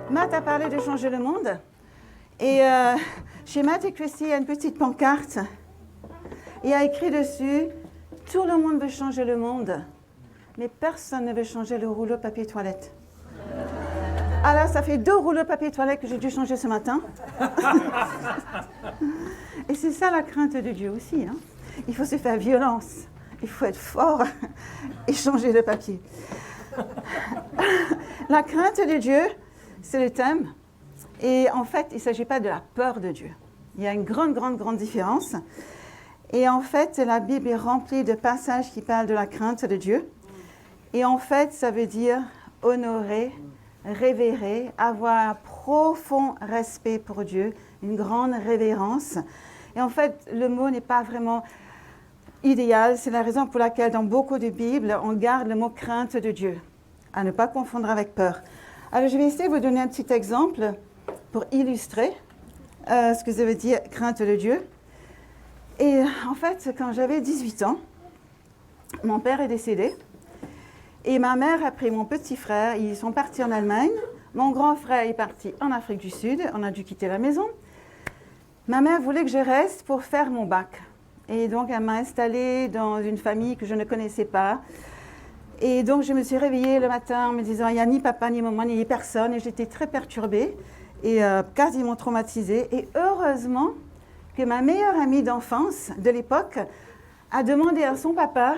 Matt a parlé de changer le monde. Et chez Matt et Christy, il y a une petite pancarte. Il y a écrit dessus « Tout le monde veut changer le monde, mais personne ne veut changer le rouleau papier toilette. » Alors, ça fait 2 rouleaux papier toilette que j'ai dû changer ce matin. Et c'est ça la crainte de Dieu aussi. Hein. Il faut se faire violence. Il faut être fort et changer le papier. La crainte de Dieu, c'est le thème. Et en fait, il ne s'agit pas de la peur de Dieu. Il y a une grande différence. Et en fait, la Bible est remplie de passages qui parlent de la crainte de Dieu. Et en fait, ça veut dire honorer, révérer, avoir un profond respect pour Dieu, une grande révérence. Et en fait, le mot n'est pas vraiment idéal. C'est la raison pour laquelle dans beaucoup de Bibles, on garde le mot crainte de Dieu, à ne pas confondre avec peur. Alors, je vais essayer de vous donner un petit exemple pour illustrer ce que ça veut dire crainte de Dieu. Et en fait, quand j'avais 18 ans, mon père est décédé. Et ma mère a pris mon petit frère, ils sont partis en Allemagne. Mon grand frère est parti en Afrique du Sud, on a dû quitter la maison. Ma mère voulait que je reste pour faire mon bac. Et donc, elle m'a installée dans une famille que je ne connaissais pas. Et donc, je me suis réveillée le matin en me disant, il n'y a ni papa, ni maman, ni personne. Et j'étais très perturbée et quasiment traumatisée. Et heureusement que ma meilleure amie d'enfance de l'époque a demandé à son papa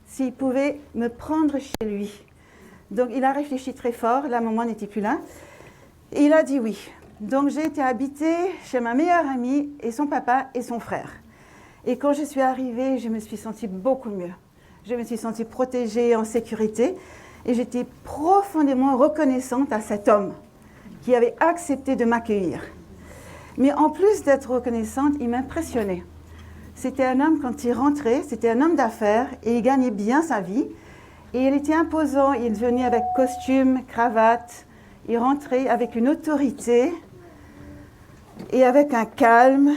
s'il pouvait me prendre chez lui. Donc, il a réfléchi très fort. La maman n'était plus là. Et il a dit oui. Donc, j'ai été habitée chez ma meilleure amie et son papa et son frère. Et quand je suis arrivée, je me suis sentie beaucoup mieux. Je me suis sentie protégée, en sécurité. Et j'étais profondément reconnaissante à cet homme qui avait accepté de m'accueillir. Mais en plus d'être reconnaissante, il m'impressionnait. C'était un homme, quand il rentrait, c'était un homme d'affaires et il gagnait bien sa vie. Et il était imposant, il venait avec costume, cravate. Il rentrait avec une autorité et avec un calme.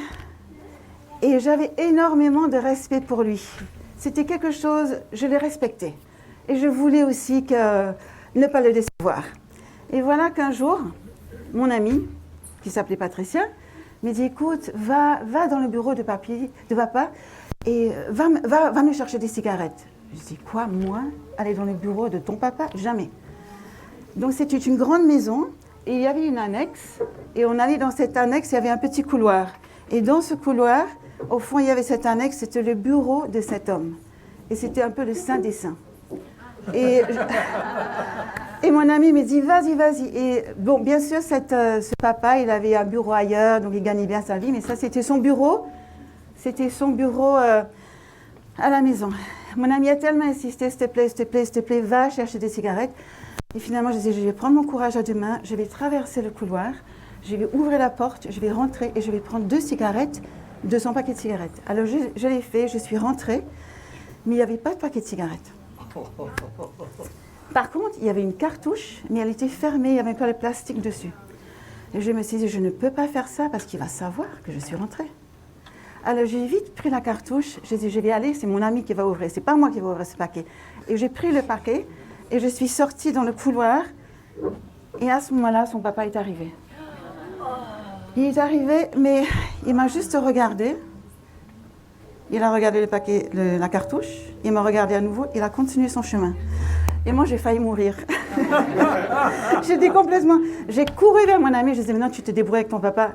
Et j'avais énormément de respect pour lui. C'était quelque chose, je le respectais. Et je voulais aussi ne pas le décevoir. Et voilà qu'un jour, mon amie, qui s'appelait Patricia, me dit, écoute, va dans le bureau de papa et va me chercher des cigarettes. Je dis, quoi, moi, aller dans le bureau de ton papa? Jamais. Donc c'était une grande maison et il y avait une annexe. Et on allait dans cette annexe, il y avait un petit couloir. Et dans ce couloir, au fond, il y avait cette annexe, c'était le bureau de cet homme. Et c'était un peu le saint des saints. Et mon ami me dit, vas-y. Et bon, bien sûr, ce papa, il avait un bureau ailleurs, donc il gagnait bien sa vie, mais ça, c'était son bureau. C'était son bureau à la maison. Mon ami a tellement insisté, s'il te plaît, va chercher des cigarettes. Et finalement, je dis, je vais prendre mon courage à 2 mains, je vais traverser le couloir, je vais ouvrir la porte, je vais rentrer et je vais prendre 2 cigarettes, 200 paquets de cigarettes. Alors, je l'ai fait, je suis rentrée, mais il n'y avait pas de paquet de cigarettes. Par contre, il y avait une cartouche, mais elle était fermée, il y avait encore le plastique dessus. Et je me suis dit, je ne peux pas faire ça parce qu'il va savoir que je suis rentrée. Alors, j'ai vite pris la cartouche, j'ai dit, je vais aller, c'est mon ami qui va ouvrir, c'est pas moi qui va ouvrir ce paquet. Et j'ai pris le paquet et je suis sortie dans le couloir. Et à ce moment-là, son papa est arrivé. Il est arrivé, mais il m'a juste regardé. Il a regardé le paquet, la cartouche, il m'a regardé à nouveau, il a continué son chemin. Et moi, j'ai failli mourir. J'étais complètement... J'ai couru vers mon ami, je disais, maintenant, tu te débrouilles avec ton papa.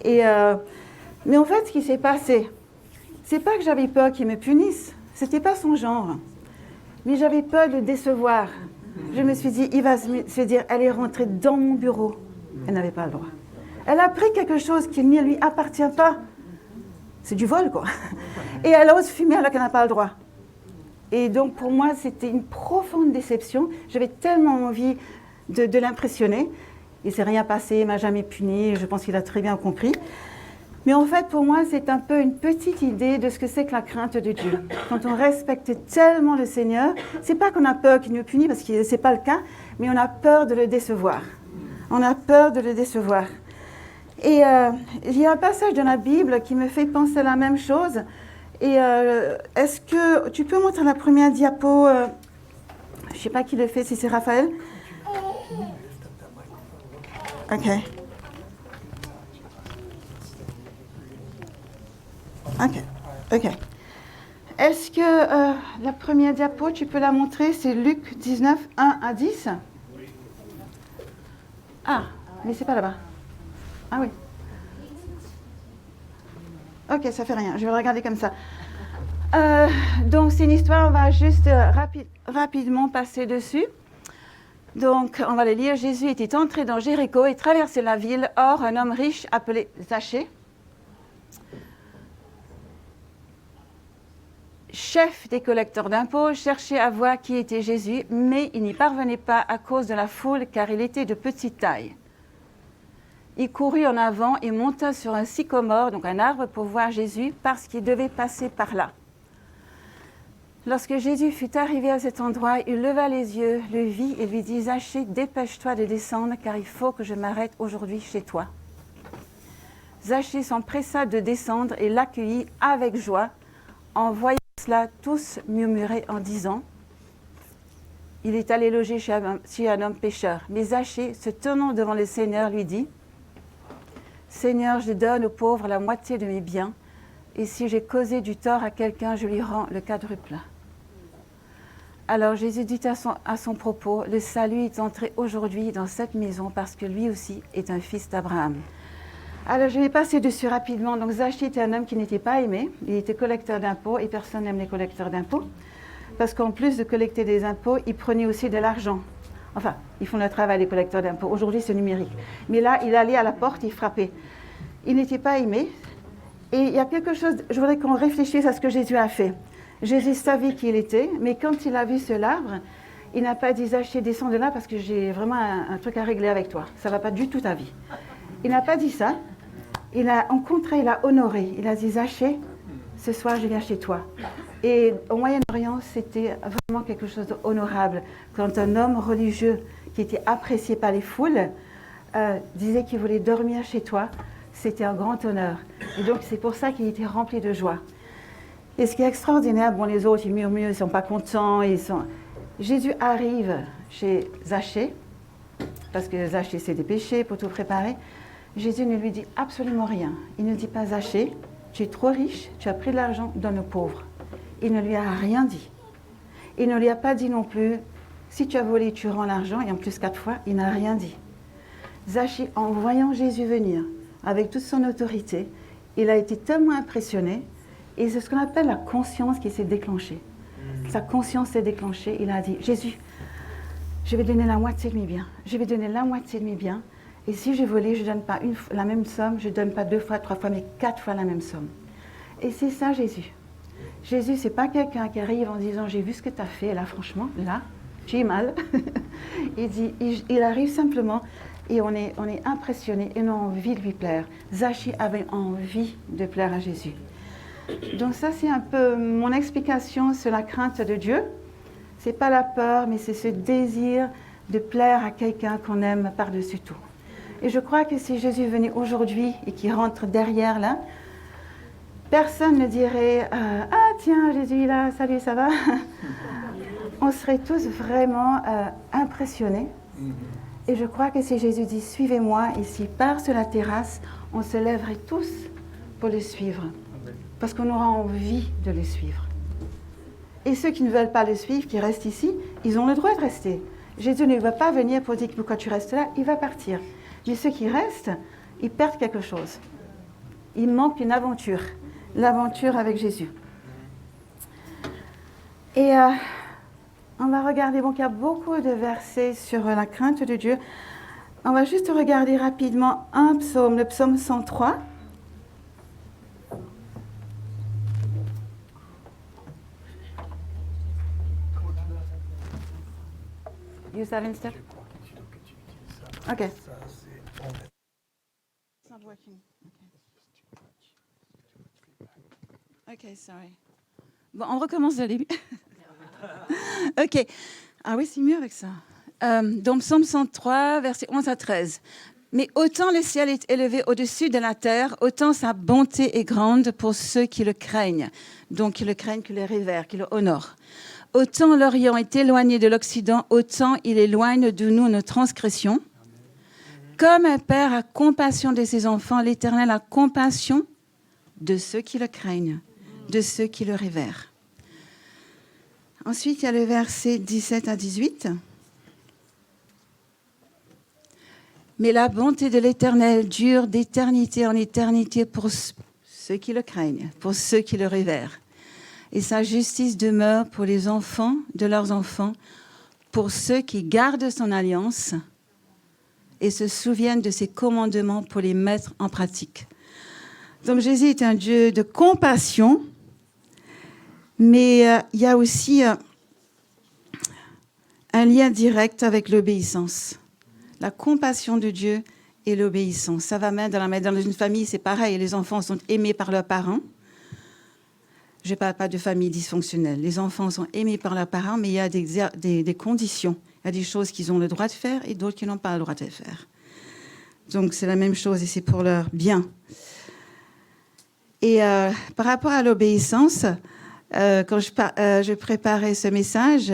Mais en fait, ce qui s'est passé, c'est pas que j'avais peur qu'il me punisse, c'était pas son genre. Mais j'avais peur de le décevoir. Je me suis dit, il va se dire, elle est rentrée dans mon bureau. Elle n'avait pas le droit. Elle a pris quelque chose qui ne lui appartient pas. C'est du vol, quoi. Et elle ose fumer alors qu'elle n'a pas le droit. Et donc, pour moi, c'était une profonde déception. J'avais tellement envie de l'impressionner. Il ne s'est rien passé, il ne m'a jamais puni. Je pense qu'il a très bien compris. Mais en fait, pour moi, c'est un peu une petite idée de ce que c'est que la crainte de Dieu. Quand on respecte tellement le Seigneur, ce n'est pas qu'on a peur qu'il nous punisse, parce que ce n'est pas le cas, mais on a peur de le décevoir. On a peur de le décevoir. Et il y a un passage dans la Bible qui me fait penser à la même chose. Et est-ce que tu peux montrer la première diapo je ne sais pas qui le fait, si c'est Raphaël. OK. OK. OK. Est-ce que la première diapo, tu peux la montrer? C'est Luc 19, 1 à 10. Ah, mais c'est pas là-bas. Ah oui. Ok, ça fait rien. Je vais le regarder comme ça. Donc, c'est une histoire, on va juste rapidement passer dessus. Donc, on va le lire. Jésus était entré dans Jéricho et traversait la ville. Or, un homme riche appelé Zachée, chef des collecteurs d'impôts, cherchait à voir qui était Jésus, mais il n'y parvenait pas à cause de la foule, car il était de petite taille. Il courut en avant et monta sur un sycomore, donc un arbre, pour voir Jésus, parce qu'il devait passer par là. Lorsque Jésus fut arrivé à cet endroit, il leva les yeux, le vit et lui dit « Zachée, dépêche-toi de descendre, car il faut que je m'arrête aujourd'hui chez toi. » Zachée s'empressa de descendre et l'accueillit avec joie. En voyant cela, tous murmuraient en disant « Il est allé loger chez un homme pécheur. » Mais Zachée, se tenant devant le Seigneur, lui dit « Seigneur, je donne aux pauvres la moitié de mes biens, et si j'ai causé du tort à quelqu'un, je lui rends le quadruple. » Alors Jésus dit à son propos, « Le salut est entré aujourd'hui dans cette maison parce que lui aussi est un fils d'Abraham. » Alors je vais passer dessus rapidement. Donc Zachée était un homme qui n'était pas aimé. Il était collecteur d'impôts et personne n'aime les collecteurs d'impôts. Parce qu'en plus de collecter des impôts, ils prenaient aussi de l'argent. Enfin, ils font le travail des collecteurs d'impôts. Aujourd'hui, c'est numérique. Mais là, il allait à la porte, il frappait. Il n'était pas aimé. Et il y a quelque chose, je voudrais qu'on réfléchisse à ce que Jésus a fait. Jésus savait qui il était, mais quand il a vu ce arbre, il n'a pas dit « Zachée, descends de là parce que j'ai vraiment un truc à régler avec toi. Ça ne va pas du tout ta vie. » Il n'a pas dit ça. Au contraire, il a honoré. Il a dit « Zachée, ce soir, je viens chez toi. » Et au Moyen-Orient, c'était vraiment quelque chose d'honorable. Quand un homme religieux qui était apprécié par les foules disait qu'il voulait dormir chez toi, c'était un grand honneur. Et donc, c'est pour ça qu'il était rempli de joie. Et ce qui est extraordinaire, bon, les autres, ils murmurent, ils ne sont pas contents. Jésus arrive chez Zachée, parce que Zachée s'est dépêché pour tout préparer. Jésus ne lui dit absolument rien. Il ne dit pas « Zachée, tu es trop riche, tu as pris de l'argent, donne aux pauvres. » Il ne lui a rien dit. Il ne lui a pas dit non plus « Si tu as volé, tu rends l'argent. » Et en plus 4 fois, il n'a rien dit. Zachée, en voyant Jésus venir, avec toute son autorité, il a été tellement impressionné. Et c'est ce qu'on appelle la conscience qui s'est déclenchée. Sa conscience s'est déclenchée. Il a dit « Jésus, je vais donner la moitié de mes biens. Je vais donner la moitié de mes biens. Et si j'ai volé, je ne donne pas la même somme, je ne donne pas 2 fois, 3 fois, mais 4 fois la même somme. » Et c'est ça Jésus. Jésus, ce n'est pas quelqu'un qui arrive en disant « J'ai vu ce que tu as fait, là, franchement, là, j'ai mal. » il arrive simplement et on est impressionné et on a envie de lui plaire. Zachée avait envie de plaire à Jésus. Donc ça, c'est un peu mon explication sur la crainte de Dieu. Ce n'est pas la peur, mais c'est ce désir de plaire à quelqu'un qu'on aime par-dessus tout. Et je crois que si Jésus venait aujourd'hui et qu'il rentre derrière là, personne ne dirait « Ah tiens, Jésus est là, salut, ça va ?» On serait tous vraiment impressionnés. Et je crois que si Jésus dit « Suivez-moi » et s'il part sur la terrasse, on se lèverait tous pour le suivre. Parce qu'on aura envie de le suivre. Et ceux qui ne veulent pas le suivre, qui restent ici, ils ont le droit de rester. Jésus ne va pas venir pour dire pourquoi tu restes là, il va partir. Mais ceux qui restent, ils perdent quelque chose. Il manque une aventure, l'aventure avec Jésus. Et on va regarder, donc il y a beaucoup de versets sur la crainte de Dieu. On va juste regarder rapidement un psaume, le psaume 103. Use that instead? Okay. It's not working. Okay, sorry. Bon, on recommence de début. Ok. Ah oui, c'est mieux avec ça. Donc, psaume 103, versets 11 à 13. « Mais autant le ciel est élevé au-dessus de la terre, autant sa bonté est grande pour ceux qui le craignent. » Donc, qui le craignent, qui le révèrent, qui le honorent. Autant l'Orient est éloigné de l'Occident, autant il éloigne de nous nos transgressions. Comme un père a compassion de ses enfants, l'Éternel a compassion de ceux qui le craignent, de ceux qui le révèrent. Ensuite, il y a le verset 17 à 18. Mais la bonté de l'Éternel dure d'éternité en éternité pour ceux qui le craignent, pour ceux qui le révèrent. Et sa justice demeure pour les enfants de leurs enfants, pour ceux qui gardent son alliance et se souviennent de ses commandements pour les mettre en pratique. Donc Jésus est un Dieu de compassion, mais il y a aussi un lien direct avec l'obéissance. La compassion de Dieu et l'obéissance. Ça va main dans la main. Dans une famille, c'est pareil. Les enfants sont aimés par leurs parents. Je ne parle pas de famille dysfonctionnelle. Les enfants sont aimés par leurs parents, mais il y a des conditions. Il y a des choses qu'ils ont le droit de faire et d'autres qui n'ont pas le droit de faire. Donc, c'est la même chose et c'est pour leur bien. Et par rapport à l'obéissance, quand je préparais ce message,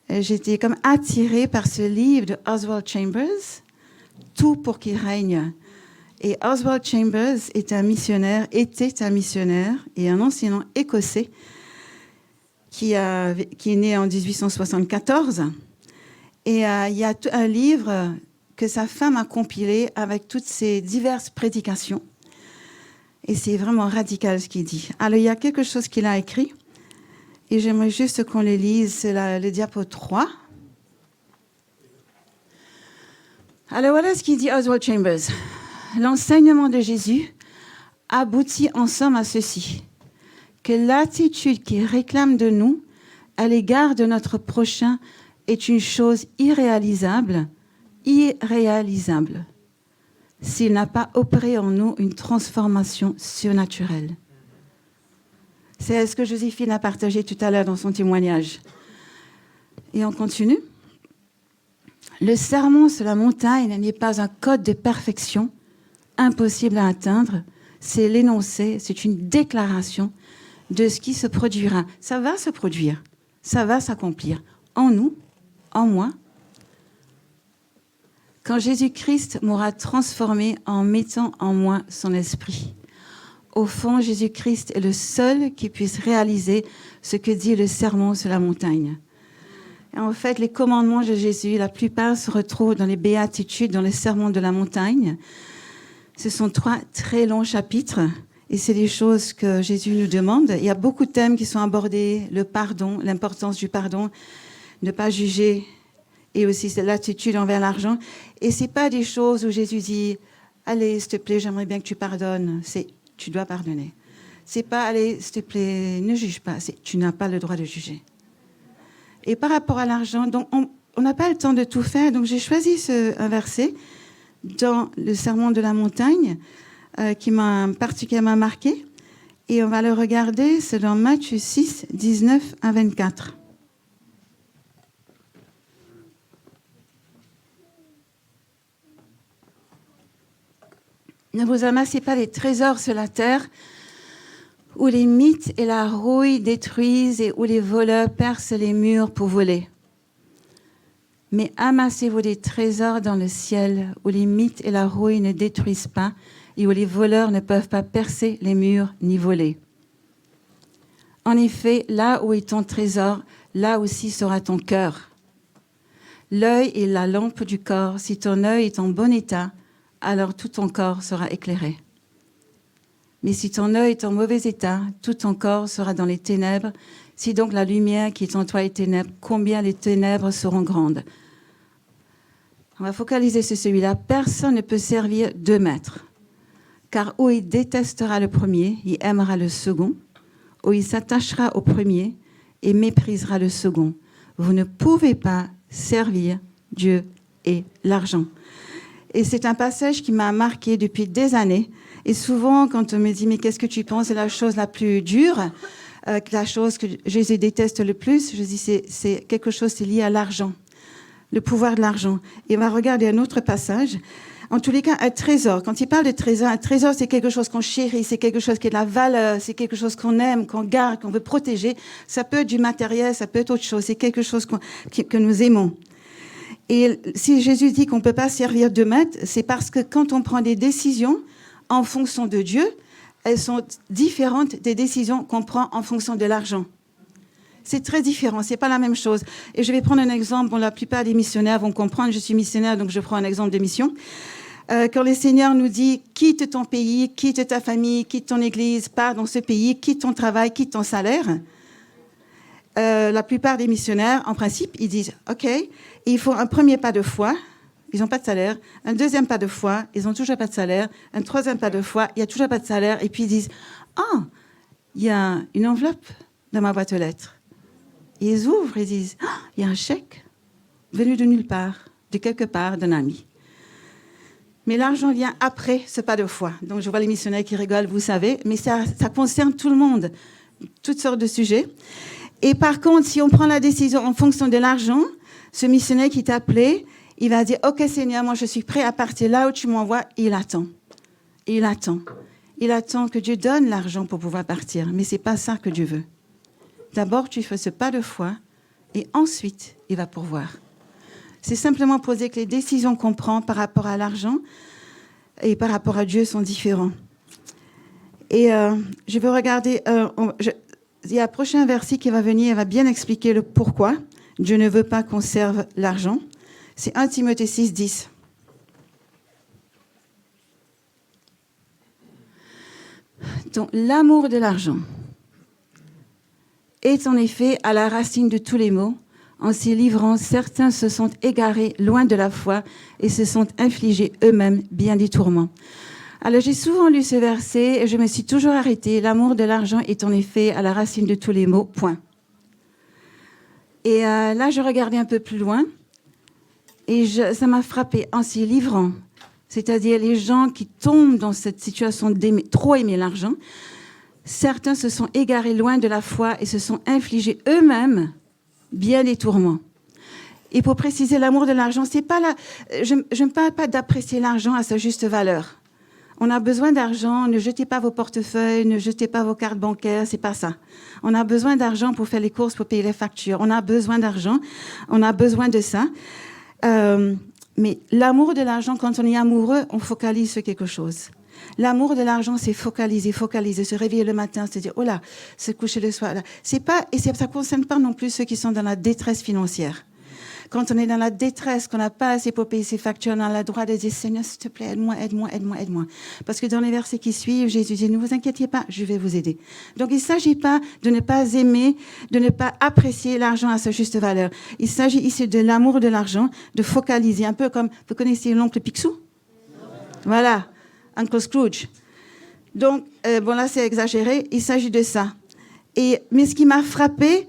j'étais comme attirée par ce livre de Oswald Chambers, « Tout pour qu'il règne ». Et Oswald Chambers était un missionnaire et un enseignant écossais qui est né en 1874. Et il y a un livre que sa femme a compilé avec toutes ses diverses prédications. Et c'est vraiment radical ce qu'il dit. Alors, il y a quelque chose qu'il a écrit. Et j'aimerais juste qu'on le lise, c'est le diapo 3. Alors voilà ce qu'il dit Oswald Chambers. L'enseignement de Jésus aboutit en somme à ceci, que l'attitude qu'il réclame de nous à l'égard de notre prochain est une chose irréalisable, s'il n'a pas opéré en nous une transformation surnaturelle. C'est ce que Joséphine a partagé tout à l'heure dans son témoignage. Et on continue. Le sermon sur la montagne n'est pas un code de perfection impossible à atteindre. C'est l'énoncé, c'est une déclaration de ce qui se produira. Ça va se produire, ça va s'accomplir en nous, en moi. Quand Jésus-Christ m'aura transformé en mettant en moi son esprit. Au fond, Jésus-Christ est le seul qui puisse réaliser ce que dit le sermon sur la montagne. Et en fait, les commandements de Jésus, la plupart se retrouvent dans les béatitudes, dans les sermons de la montagne. Ce sont 3 très longs chapitres et c'est des choses que Jésus nous demande. Il y a beaucoup de thèmes qui sont abordés, le pardon, l'importance du pardon, ne pas juger et aussi l'attitude envers l'argent. Et ce n'est pas des choses où Jésus dit « Allez, s'il te plaît, j'aimerais bien que tu pardonnes ». C'est tu dois pardonner. C'est pas, allez, s'il te plaît, ne juge pas. C'est, tu n'as pas le droit de juger. Et par rapport à l'argent, donc on n'a pas le temps de tout faire. Donc j'ai choisi un verset dans le sermon de la montagne qui m'a particulièrement marqué. Et on va le regarder, c'est dans Matthieu 6, 19 à 24. Ne vous amassez pas les trésors sur la terre, où les mythes et la rouille détruisent et où les voleurs percent les murs pour voler. Mais amassez-vous des trésors dans le ciel, où les mythes et la rouille ne détruisent pas et où les voleurs ne peuvent pas percer les murs ni voler. En effet, là où est ton trésor, là aussi sera ton cœur. L'œil est la lampe du corps. Si ton œil est en bon état, alors tout ton corps sera éclairé. Mais si ton œil est en mauvais état, tout ton corps sera dans les ténèbres. Si donc la lumière qui est en toi est ténèbres, combien les ténèbres seront grandes. On va focaliser sur celui-là. Personne ne peut servir 2 maîtres. Car où il détestera le premier, il aimera le second. Où il s'attachera au premier et méprisera le second. Vous ne pouvez pas servir Dieu et l'argent. Et c'est un passage qui m'a marqué depuis des années. Et souvent, quand on me dit « Mais qu'est-ce que tu penses? C'est la chose la plus dure, la chose que Jésus déteste le plus. » Je dis c'est quelque chose qui est lié à l'argent, le pouvoir de l'argent. Et on va regarder un autre passage. En tous les cas, un trésor. Quand il parle de trésor, un trésor, c'est quelque chose qu'on chérit, c'est quelque chose qui a de la valeur, c'est quelque chose qu'on aime, qu'on garde, qu'on veut protéger. Ça peut être du matériel, ça peut être autre chose. C'est quelque chose que nous aimons. Et si Jésus dit qu'on ne peut pas servir deux maîtres, c'est parce que quand on prend des décisions en fonction de Dieu, elles sont différentes des décisions qu'on prend en fonction de l'argent. C'est très différent, c'est pas la même chose. Et je vais prendre un exemple. Bon, la plupart des missionnaires vont comprendre. Je suis missionnaire, donc je prends un exemple de mission. Quand le Seigneur nous dit « quitte ton pays, quitte ta famille, quitte ton église, pars dans ce pays, quitte ton travail, quitte ton salaire », la plupart des missionnaires, en principe, ils disent « OK, il faut un premier pas de foi, ils n'ont pas de salaire, un deuxième pas de foi, ils n'ont toujours pas de salaire, un troisième pas de foi, il n'y a toujours pas de salaire, et puis ils disent « Ah, il y a une enveloppe dans ma boîte aux lettres ». Ils ouvrent et disent « Ah, il y a un chèque venu de nulle part, de quelque part, d'un ami ». Mais l'argent vient après ce pas de foi. Donc, je vois les missionnaires qui rigolent, vous savez, mais ça concerne tout le monde, toutes sortes de sujets. Et par contre, si on prend la décision en fonction de l'argent, ce missionnaire qui t'a appelé, il va dire « Ok, Seigneur, moi, je suis prêt à partir là où tu m'envoies. » Et il attend. Et il attend. Il attend que Dieu donne l'argent pour pouvoir partir. Mais ce n'est pas ça que Dieu veut. D'abord, tu fais ce pas de foi et ensuite, il va pourvoir. C'est simplement pour dire que les décisions qu'on prend par rapport à l'argent et par rapport à Dieu sont différents. Et je vais regarder, il y a un prochain verset qui va venir, il va bien expliquer le pourquoi Dieu ne veut pas qu'on serve l'argent. C'est 1 Timothée 6, 10. Donc, l'amour de l'argent est en effet à la racine de tous les maux. En s'y livrant, certains se sont égarés loin de la foi et se sont infligés eux-mêmes bien des tourments. Alors, j'ai souvent lu ce verset et je me suis toujours arrêtée. L'amour de l'argent est en effet à la racine de tous les maux, point. Et là, je regardais un peu plus loin et ça m'a frappée. En s'y livrant, c'est-à-dire les gens qui tombent dans cette situation d'aimer, trop aimer l'argent, certains se sont égarés loin de la foi et se sont infligés eux-mêmes bien des tourments. Et pour préciser, l'amour de l'argent, c'est pas là. Je ne parle pas d'apprécier l'argent à sa juste valeur. On a besoin d'argent, ne jetez pas vos portefeuilles, ne jetez pas vos cartes bancaires, c'est pas ça. On a besoin d'argent pour faire les courses, pour payer les factures. On a besoin d'argent, on a besoin de ça. Mais l'amour de l'argent, quand on est amoureux, on focalise sur quelque chose. L'amour de l'argent, c'est focaliser, se réveiller le matin, se dire, oh là, se coucher le soir. Là. C'est pas, et ça ne concerne pas non plus ceux qui sont dans la détresse financière. Quand on est dans la détresse, qu'on n'a pas assez pour payer ses factures, on a le droit de dire, Seigneur, s'il te plaît, aide-moi. Parce que dans les versets qui suivent, Jésus dit, ne vous inquiétez pas, je vais vous aider. Donc, il ne s'agit pas de ne pas aimer, de ne pas apprécier l'argent à sa juste valeur. Il s'agit ici de l'amour de l'argent, de focaliser, un peu comme, vous connaissez l'oncle Picsou? Voilà. Uncle Scrooge. Donc, bon là, c'est exagéré. Il s'agit de ça. Mais ce qui m'a frappé,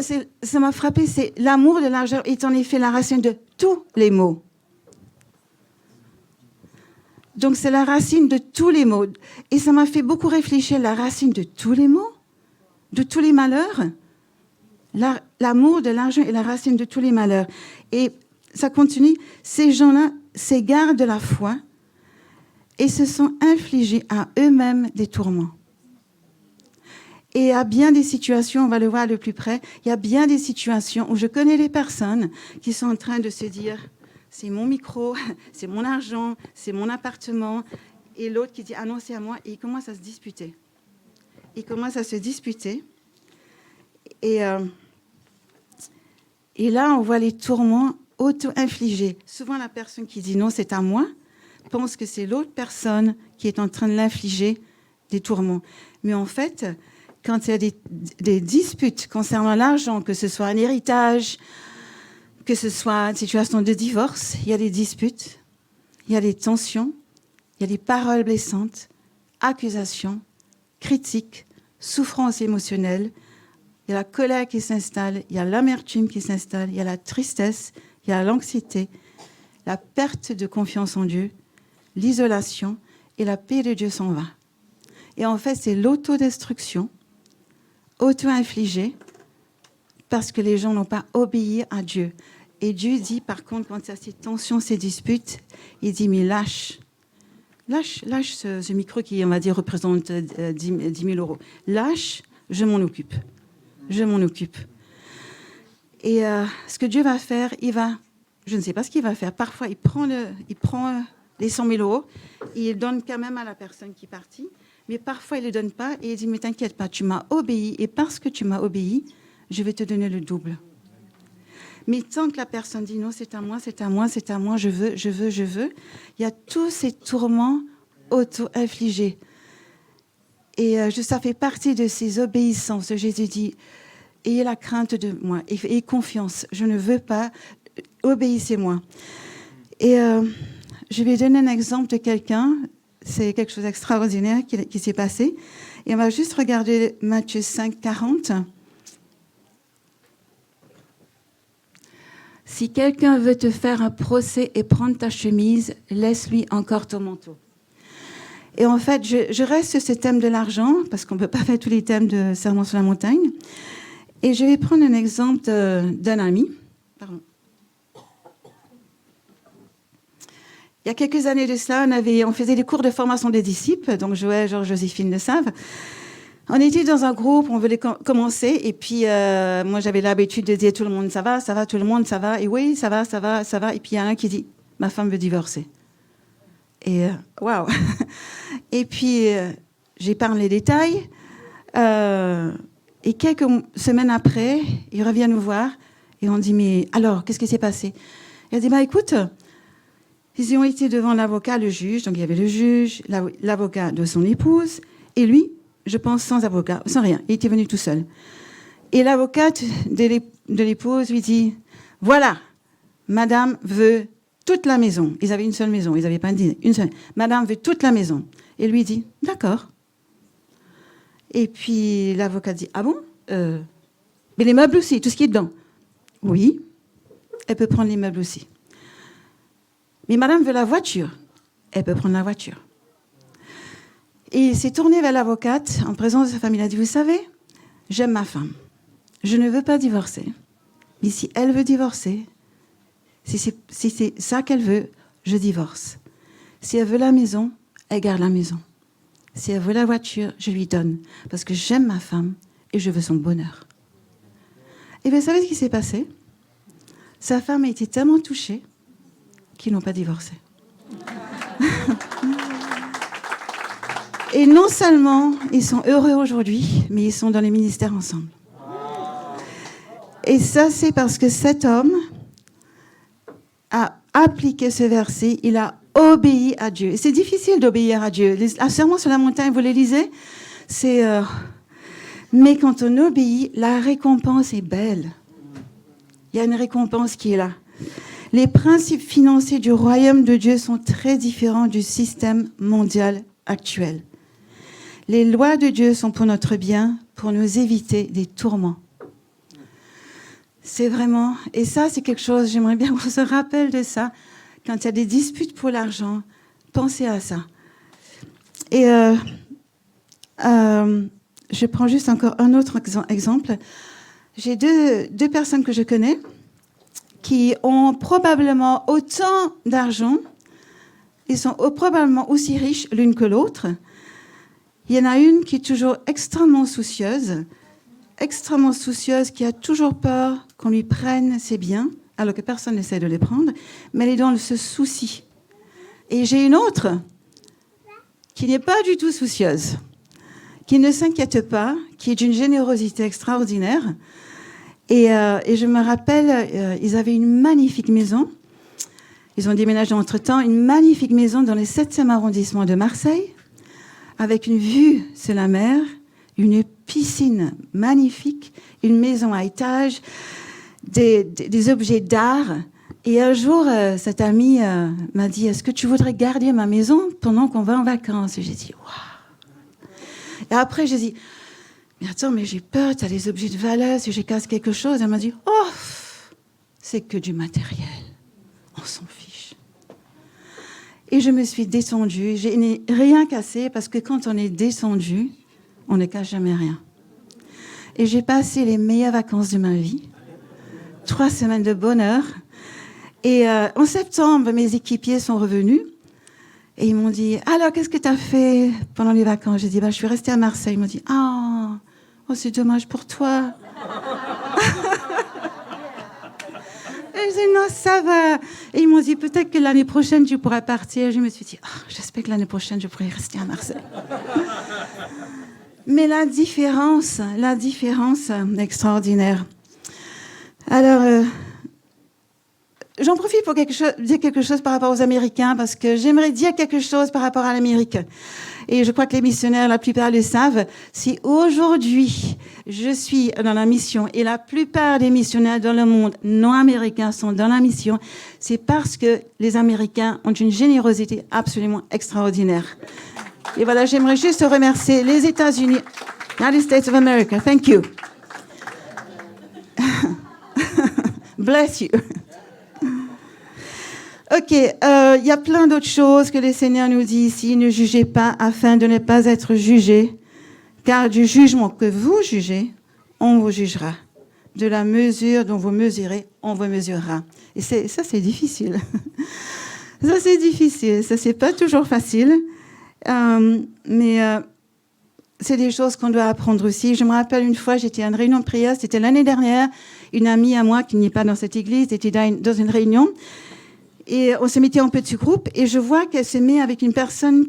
c'est l'amour de l'argent est en effet la racine de tous les maux. Donc, c'est la racine de tous les maux. Et ça m'a fait beaucoup réfléchir, la racine de tous les maux, de tous les malheurs. L'amour de l'argent est la racine de tous les malheurs. Et ça continue. Ces gens-là s'égarent de la foi et se sont infligés à eux-mêmes des tourments. Et à bien des situations, on va le voir de plus près, il y a bien des situations où je connais des personnes qui sont en train de se dire « c'est mon micro, c'est mon argent, c'est mon appartement », et l'autre qui dit « ah non, c'est à moi », et ils commencent à se disputer. Et là, on voit les tourments auto-infligés. Souvent, la personne qui dit « non, c'est à moi », pense que c'est l'autre personne qui est en train de l'infliger des tourments. Mais en fait, quand il y a des disputes concernant l'argent, que ce soit un héritage, que ce soit une situation de divorce, il y a des disputes, il y a des tensions, il y a des paroles blessantes, accusations, critiques, souffrances émotionnelles, il y a la colère qui s'installe, il y a l'amertume qui s'installe, il y a la tristesse, il y a l'anxiété, la perte de confiance en Dieu, l'isolation, et la paix de Dieu s'en va. Et en fait, c'est l'autodestruction, auto-infligée, parce que les gens n'ont pas obéi à Dieu. Et Dieu dit, par contre, quand il y a ces tensions, ces disputes, il dit, mais lâche ce micro qui, on va dire, représente 10 000 euros. Lâche, je m'en occupe. Et ce que Dieu va faire, il va je ne sais pas ce qu'il va faire. Parfois, il prend les 100 000 euros et il donne quand même à la personne qui est partie. Mais parfois, il ne le donne pas et il dit, mais t'inquiète pas, tu m'as obéi et parce que tu m'as obéi, je vais te donner le double. Mais tant que la personne dit, non, c'est à moi, c'est à moi, c'est à moi, je veux, il y a tous ces tourments auto-infligés. Et ça fait partie de ces obéissances. Jésus dit, ayez la crainte de moi, ayez confiance, je ne veux pas, obéissez-moi. Et je vais donner un exemple de quelqu'un, c'est quelque chose d'extraordinaire qui s'est passé. Et on va juste regarder Matthieu 5, 40. Si quelqu'un veut te faire un procès et prendre ta chemise, laisse-lui encore ton manteau. Et en fait, je reste sur ce thème de l'argent, parce qu'on ne peut pas faire tous les thèmes de Sermon sur la montagne. Et je vais prendre un exemple d'un ami. Pardon. Il y a quelques années de cela, on faisait des cours de formation des disciples, donc Joël, Georges, Joséphine le savent. On était dans un groupe, on voulait commencer, et puis moi j'avais l'habitude de dire tout le monde ça va, tout le monde ça va, et oui ça va, et puis il y a un qui dit ma femme veut divorcer. Et waouh. Et puis j'ai parlé les détails, et quelques semaines après, il revient nous voir, et on dit mais alors qu'est-ce qui s'est passé? Il a dit écoute, ils ont été devant l'avocat, le juge, donc il y avait le juge, l'avocat de son épouse, et lui. Je pense sans avocat, sans rien. Il était venu tout seul. Et l'avocate de l'épouse lui dit, voilà, madame veut toute la maison. Ils avaient une seule maison, ils n'avaient pas une seule. Madame veut toute la maison. Et lui dit, d'accord. Et puis l'avocat dit, ah bon mais les meubles aussi, tout ce qui est dedans. Oui, elle peut prendre les meubles aussi. Mais madame veut la voiture. Elle peut prendre la voiture. Et il s'est tourné vers l'avocate en présence de sa famille. Il a dit, vous savez, j'aime ma femme. Je ne veux pas divorcer. Mais si elle veut divorcer, si c'est ça qu'elle veut, je divorce. Si elle veut la maison, elle garde la maison. Si elle veut la voiture, je lui donne. Parce que j'aime ma femme et je veux son bonheur. Et vous savez ce qui s'est passé? Sa femme a été tellement touchée qu'ils n'ont pas divorcé. Et non seulement ils sont heureux aujourd'hui, mais ils sont dans les ministères ensemble. Et ça, c'est parce que cet homme a appliqué ce verset, il a obéi à Dieu. Et c'est difficile d'obéir à Dieu. Le Sermon sur la montagne, vous les lisez, c'est... Mais quand on obéit, la récompense est belle. Il y a une récompense qui est là. Les principes financiers du royaume de Dieu sont très différents du système mondial actuel. Les lois de Dieu sont pour notre bien, pour nous éviter des tourments. C'est vraiment... Et ça, c'est quelque chose, j'aimerais bien qu'on se rappelle de ça. Quand il y a des disputes pour l'argent, pensez à ça. Et je prends juste encore un autre exemple. J'ai deux personnes que je connais qui ont probablement autant d'argent, ils sont probablement aussi riches l'une que l'autre. Il y en a une qui est toujours extrêmement soucieuse, qui a toujours peur qu'on lui prenne ses biens, alors que personne n'essaie de les prendre, mais elle est dans ce souci. Et j'ai une autre qui n'est pas du tout soucieuse, qui ne s'inquiète pas, qui est d'une générosité extraordinaire. Et je me rappelle, ils avaient une magnifique maison. Ils ont déménagé entre-temps, une magnifique maison dans le 7e arrondissement de Marseille, avec une vue sur la mer, une piscine magnifique, une maison à étage, des objets d'art. Et un jour, cet ami m'a dit, est-ce que tu voudrais garder ma maison pendant qu'on va en vacances? Et j'ai dit, waouh. Et après, j'ai dit, mais attends, mais j'ai peur, tu as des objets de valeur, si je casse quelque chose. Elle m'a dit, oh, c'est que du matériel. On s'en fiche. Et je me suis descendue. Je n'ai rien cassé parce que quand on est descendu, on ne cache jamais rien. Et j'ai passé les meilleures vacances de ma vie. 3 semaines de bonheur. Et en septembre, mes équipiers sont revenus. Et ils m'ont dit, alors, qu'est-ce que tu as fait pendant les vacances? J'ai dit, je suis restée à Marseille. Ils m'ont dit, oh, c'est dommage pour toi. Et Et j'ai dit, non, ça va. Et ils m'ont dit, peut-être que l'année prochaine, tu pourras partir. Je me suis dit, j'espère que l'année prochaine, je pourrai rester à Marseille. Mais la différence extraordinaire. Alors, j'en profite pour dire quelque chose par rapport aux Américains, parce que j'aimerais dire quelque chose par rapport à l'Amérique. Et je crois que les missionnaires, la plupart le savent. Si aujourd'hui, je suis dans la mission, et la plupart des missionnaires dans le monde non américains sont dans la mission, c'est parce que les Américains ont une générosité absolument extraordinaire. Et voilà, j'aimerais juste remercier les États-Unis, United States of America. Thank you. Bless you. OK, y a plein d'autres choses que le Seigneur nous dit ici. Ne jugez pas afin de ne pas être jugés, car du jugement que vous jugez, on vous jugera. De la mesure dont vous mesurez, on vous mesurera. Et ça, c'est difficile. Ça, c'est difficile. Ça, c'est pas toujours facile. Mais c'est des choses qu'on doit apprendre aussi. Je me rappelle une fois, j'étais à une réunion de prière, c'était l'année dernière. Une amie à moi qui n'est pas dans cette église était dans une réunion. Et on se mettait en petit groupe et je vois qu'elle se met avec une personne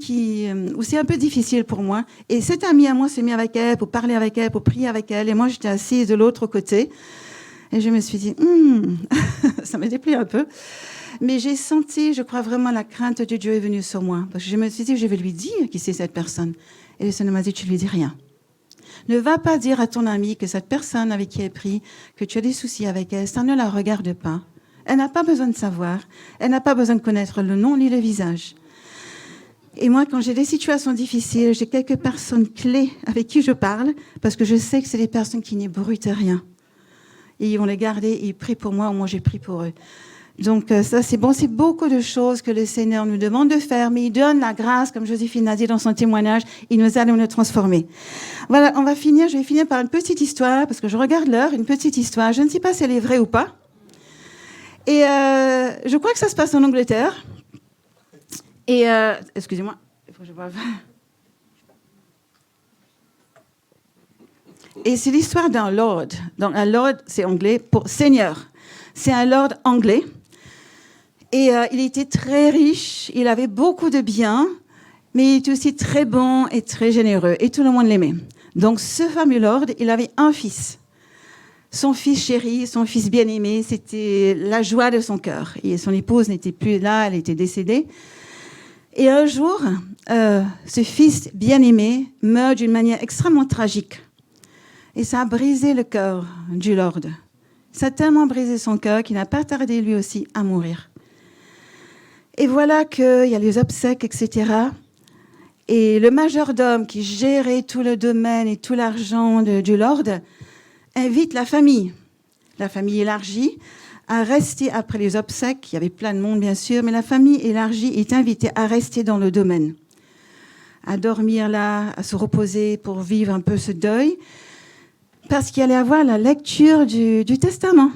où c'est un peu difficile pour moi. Et cette amie à moi se met avec elle pour parler avec elle, pour prier avec elle. Et moi, j'étais assise de l'autre côté. Et je me suis dit, ça m'a déplu un peu. Mais j'ai senti, je crois vraiment, la crainte de Dieu est venue sur moi. Parce que je me suis dit, je vais lui dire qui c'est cette personne. Et le Seigneur m'a dit, tu lui dis rien. Ne va pas dire à ton amie que cette personne avec qui elle prie, que tu as des soucis avec elle, ça ne la regarde pas. Elle n'a pas besoin de savoir. Elle n'a pas besoin de connaître le nom ni le visage. Et moi, quand j'ai des situations difficiles, j'ai quelques personnes clés avec qui je parle, parce que je sais que c'est des personnes qui n'ébruitent rien. Et ils vont les garder et ils prient pour moi ou moi j'ai prié pour eux. Donc ça, c'est bon. C'est beaucoup de choses que le Seigneur nous demande de faire, mais il donne la grâce, comme Joséphine a dit dans son témoignage, il nous aide à nous transformer. Voilà, je vais finir par une petite histoire, parce que je regarde l'heure, une petite histoire. Je ne sais pas si elle est vraie ou pas. Et je crois que ça se passe en Angleterre. Et, excusez-moi, il faut que je boive. Et c'est l'histoire d'un lord. Donc, un lord, c'est anglais pour seigneur. C'est un lord anglais. Et il était très riche, il avait beaucoup de biens, mais il était aussi très bon et très généreux. Et tout le monde l'aimait. Donc, ce fameux lord, il avait un fils. Son fils chéri, son fils bien-aimé, c'était la joie de son cœur. Et son épouse n'était plus là, elle était décédée. Et un jour, ce fils bien-aimé meurt d'une manière extrêmement tragique. Et ça a brisé le cœur du lord. Ça a tellement brisé son cœur qu'il n'a pas tardé lui aussi à mourir. Et voilà qu'il y a les obsèques, etc. Et le majordome qui gérait tout le domaine et tout l'argent du lord invite la famille élargie, à rester après les obsèques. Il y avait plein de monde, bien sûr, mais la famille élargie est invitée à rester dans le domaine, à dormir là, à se reposer pour vivre un peu ce deuil, parce qu'il allait avoir la lecture du testament.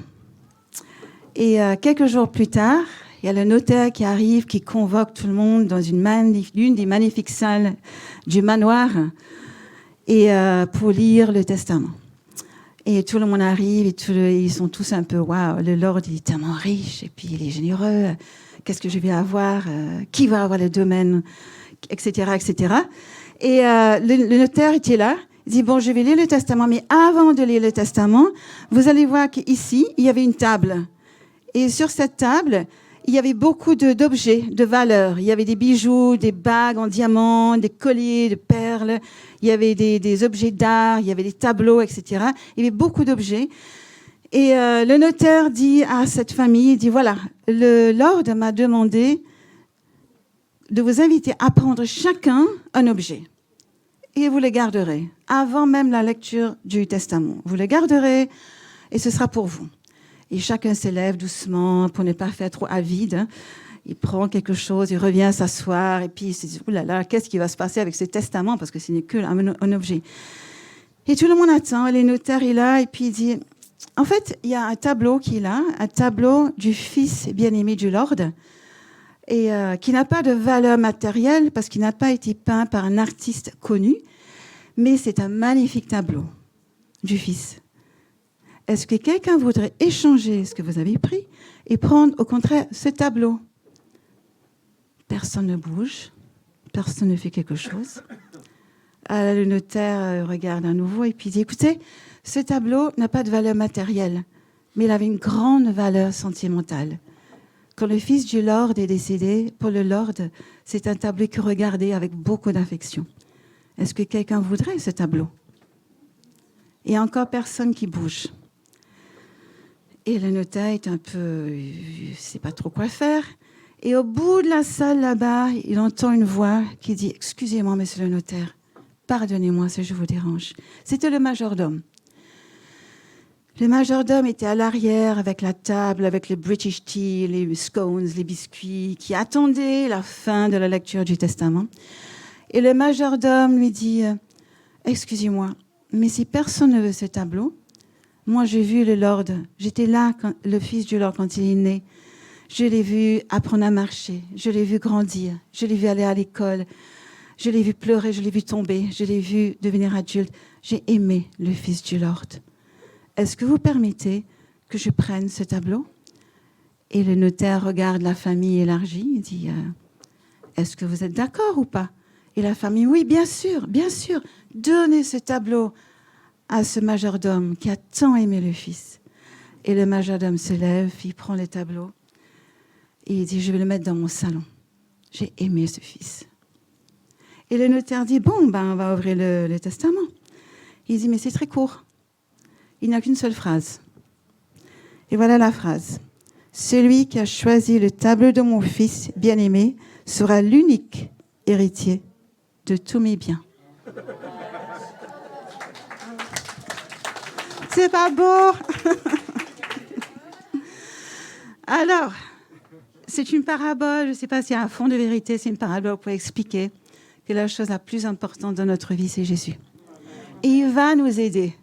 Et quelques jours plus tard, il y a le notaire qui arrive, qui convoque tout le monde dans l'une des magnifiques salles du manoir et pour lire le testament. Et tout le monde arrive et ils sont tous un peu waouh, le lord il est tellement riche et puis il est généreux. Qu'est-ce que je vais avoir qui va avoir le domaine, etc., etc. Et le notaire était là. Il dit bon, je vais lire le testament, mais avant de lire le testament, vous allez voir qu'ici il y avait une table. Et sur cette table, il y avait beaucoup d'objets de valeur. Il y avait des bijoux, des bagues en diamant, des colliers de perles. Il y avait des objets d'art, il y avait des tableaux, etc. Il y avait beaucoup d'objets. Et le notaire dit à cette famille, il dit, voilà, le lord m'a demandé de vous inviter à prendre chacun un objet. Et vous le garderez, avant même la lecture du testament. Vous le garderez et ce sera pour vous. Et chacun s'élève doucement pour ne pas faire trop avide. Hein. Il prend quelque chose, il revient s'asseoir et puis il se dit « Ouh là là, qu'est-ce qui va se passer avec ce testament ?» Parce que ce n'est qu'un objet. Et tout le monde attend, le notaire est là et puis il dit « En fait, il y a un tableau qui est là, un tableau du fils bien-aimé du Lord et qui n'a pas de valeur matérielle parce qu'il n'a pas été peint par un artiste connu, mais c'est un magnifique tableau du fils. Est-ce que quelqu'un voudrait échanger ce que vous avez pris et prendre au contraire ce tableau? Personne ne bouge, personne ne fait quelque chose. Alors, le notaire regarde à nouveau et puis dit, écoutez, ce tableau n'a pas de valeur matérielle, mais il avait une grande valeur sentimentale. Quand le fils du lord est décédé, pour le lord, c'est un tableau qu'il regardait avec beaucoup d'affection. Est-ce que quelqu'un voudrait ce tableau? Il n'y a encore personne qui bouge. Et le notaire est un peu... il ne sait pas trop quoi faire. Et au bout de la salle là-bas, il entend une voix qui dit « Excusez-moi, monsieur le notaire, pardonnez-moi si je vous dérange. » C'était le majordome. Le majordome était à l'arrière avec la table, avec le British tea, les scones, les biscuits, qui attendaient la fin de la lecture du Testament. Et le majordome lui dit « Excusez-moi, mais si personne ne veut ce tableau, moi j'ai vu le Lord, j'étais là, le fils du Lord quand il est né. Je l'ai vu apprendre à marcher, je l'ai vu grandir, je l'ai vu aller à l'école, je l'ai vu pleurer, je l'ai vu tomber, je l'ai vu devenir adulte. J'ai aimé le fils du Lord. Est-ce que vous permettez que je prenne ce tableau? » Et le notaire regarde la famille élargie et dit est-ce que vous êtes d'accord ou pas? Et la famille, oui, bien sûr, donnez ce tableau à ce majordome qui a tant aimé le fils. Et le majordome se lève, il prend le tableau et il dit, je vais le mettre dans mon salon. J'ai aimé ce fils. Et le notaire dit, bon, on va ouvrir le testament. Il dit, mais c'est très court. Il n'y a qu'une seule phrase. Et voilà la phrase. Celui qui a choisi le tableau de mon fils bien-aimé sera l'unique héritier de tous mes biens. C'est pas beau? Alors, c'est une parabole, je ne sais pas s'il y a un fond de vérité, c'est une parabole pour expliquer que la chose la plus importante dans notre vie, c'est Jésus. Et il va nous aider.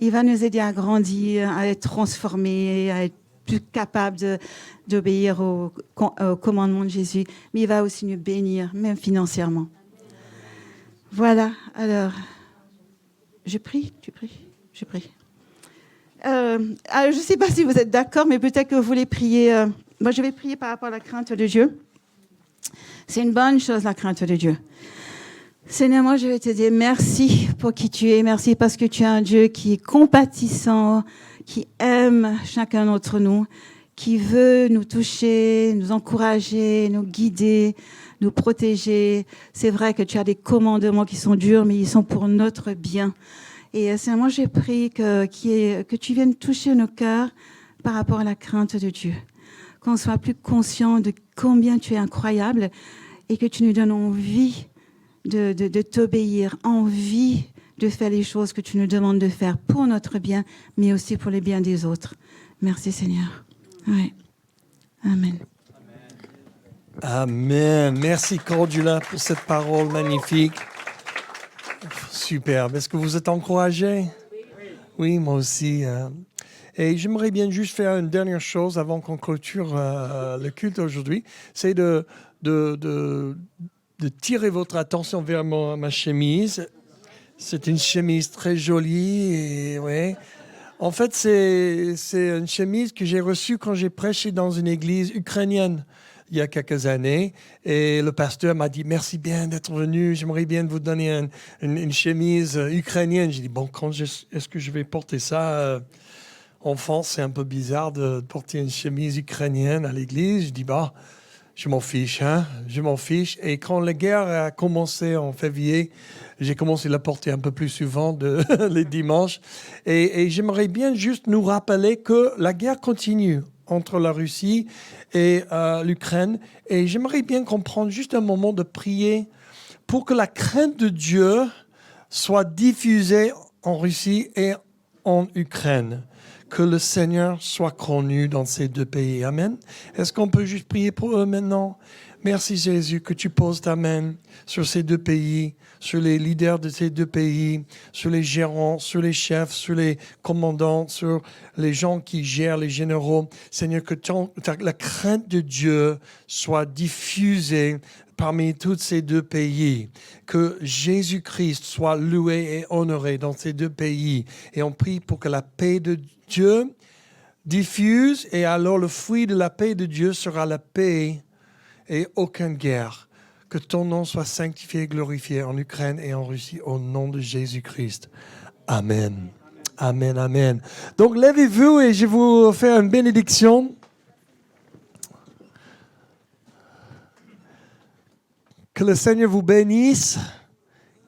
Il va nous aider à grandir, à être transformés, à être plus capables d'obéir au commandement de Jésus. Mais il va aussi nous bénir, même financièrement. Voilà, alors, je prie, tu pries, je prie. Je ne sais pas si vous êtes d'accord, mais peut-être que vous voulez prier. Moi, je vais prier par rapport à la crainte de Dieu. C'est une bonne chose, la crainte de Dieu. Seigneur, moi, je vais te dire merci pour qui tu es. Merci parce que tu es un Dieu qui est compatissant, qui aime chacun d'entre nous, qui veut nous toucher, nous encourager, nous guider, nous protéger. C'est vrai que tu as des commandements qui sont durs, mais ils sont pour notre bien. Et c'est moi, j'ai prié que tu viennes toucher nos cœurs par rapport à la crainte de Dieu. Qu'on soit plus conscient de combien tu es incroyable et que tu nous donnes envie de t'obéir, envie de faire les choses que tu nous demandes de faire pour notre bien, mais aussi pour le bien des autres. Merci Seigneur. Ouais. Amen. Amen. Merci Cordula pour cette parole magnifique. Super. Est-ce que vous êtes encouragés? Oui, moi aussi. Et j'aimerais bien juste faire une dernière chose avant qu'on clôture le culte aujourd'hui. C'est de tirer votre attention vers ma chemise. C'est une chemise très jolie. Et, ouais. En fait, c'est une chemise que j'ai reçue quand j'ai prêché dans une église ukrainienne il y a quelques années. Et le pasteur m'a dit, merci bien d'être venu. J'aimerais bien vous donner une chemise ukrainienne. J'ai dit, bon, est-ce que je vais porter ça en France? C'est un peu bizarre de porter une chemise ukrainienne à l'église. Je dis, bah, je m'en fiche, hein. Je m'en fiche. Et quand la guerre a commencé en février, j'ai commencé à la porter un peu plus souvent les dimanches. Et j'aimerais bien juste nous rappeler que la guerre continue entre la Russie et l'Ukraine. Et j'aimerais bien comprendre juste un moment de prier pour que la crainte de Dieu soit diffusée en Russie et en Ukraine. Que le Seigneur soit connu dans ces deux pays. Amen. Est-ce qu'on peut juste prier pour eux maintenant? Merci Jésus que tu poses ta main sur ces deux pays, sur les leaders de ces deux pays, sur les gérants, sur les chefs, sur les commandants, sur les gens qui gèrent, les généraux. Seigneur, que la crainte de Dieu soit diffusée parmi tous ces deux pays. Que Jésus-Christ soit loué et honoré dans ces deux pays. Et on prie pour que la paix de Dieu diffuse, et alors le fruit de la paix de Dieu sera la paix et aucune guerre. Que ton nom soit sanctifié et glorifié en Ukraine et en Russie au nom de Jésus-Christ. Amen. Amen, amen. Donc levez-vous et je vais vous faire une bénédiction. Que le Seigneur vous bénisse,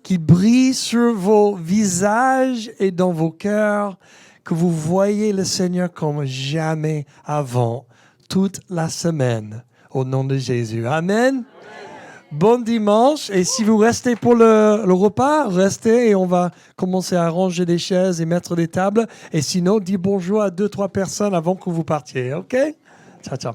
qu'il brille sur vos visages et dans vos cœurs, que vous voyez le Seigneur comme jamais avant, toute la semaine, au nom de Jésus. Amen. Bon dimanche, et si vous restez pour le repas, restez et on va commencer à ranger des chaises et mettre des tables. Et sinon, dis bonjour à 2-3 personnes avant que vous partiez, ok? Ciao, ciao.